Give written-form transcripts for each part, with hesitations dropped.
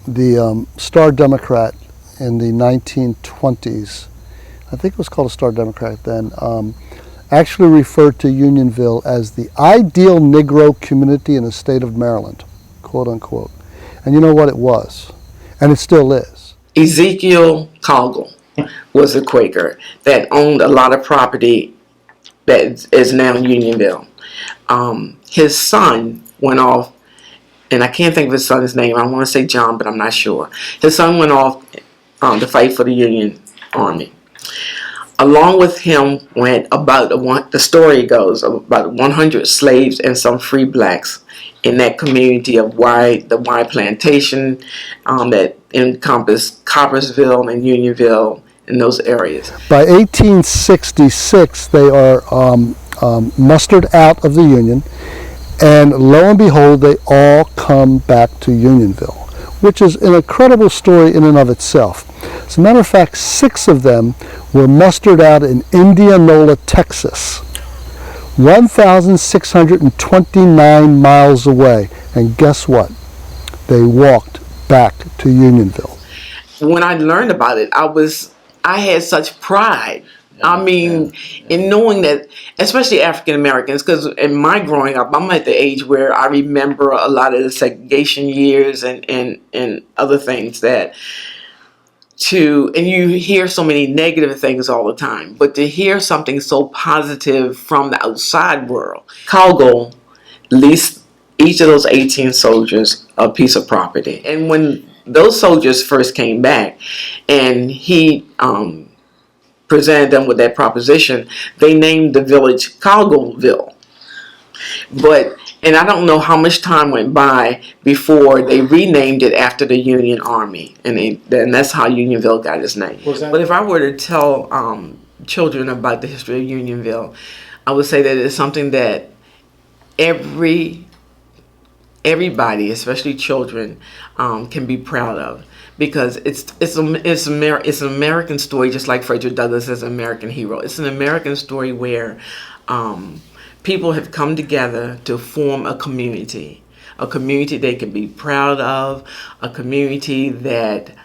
the Star Democrat in the 1920s, I think it was called a Star Democrat then, actually referred to Unionville as the ideal Negro community in the state of Maryland, quote unquote. And you know what it was? And it still is. Ezekiel Coggle was a Quaker that owned a lot of property that is now Unionville. His son went off, and I can't think of his son's name. I want to say John, but I'm not sure. His son went off to fight for the Union Army. Along with him went the story goes, about 100 slaves and some free blacks in that community of the Y Plantation that encompassed Copperville and Unionville in those areas. By 1866, they are mustered out of the Union, and lo and behold, they all come back to Unionville, which is an incredible story in and of itself. As a matter of fact, 6 of them were mustered out in Indianola, Texas, 1,629 miles away. And guess what? They walked back to Unionville. When I learned about it, I had such pride. I mean, in knowing that, especially African Americans, because in my growing up, I'm at the age where I remember a lot of the segregation years and other things and you hear so many negative things all the time, but to hear something so positive from the outside world. Coggle leased each of those 18 soldiers a piece of property. And when those soldiers first came back and he presented them with that proposition, they named the village Coggleville. And I don't know how much time went by before they renamed it after the Union Army, and that's how Unionville got its name. But if I were to tell children about the history of Unionville, I would say that it's something that everybody, especially children, can be proud of, because it's an American story, just like Frederick Douglass is an American hero. It's an American story where people have come together to form a community they can be proud of, a community that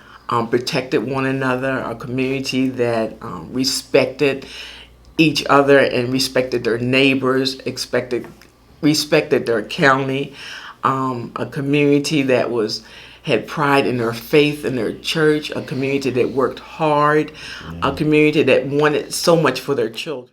protected one another, a community that respected each other and respected their neighbors, respected their county, a community that had pride in their faith in their church, a community that worked hard, a community that wanted so much for their children.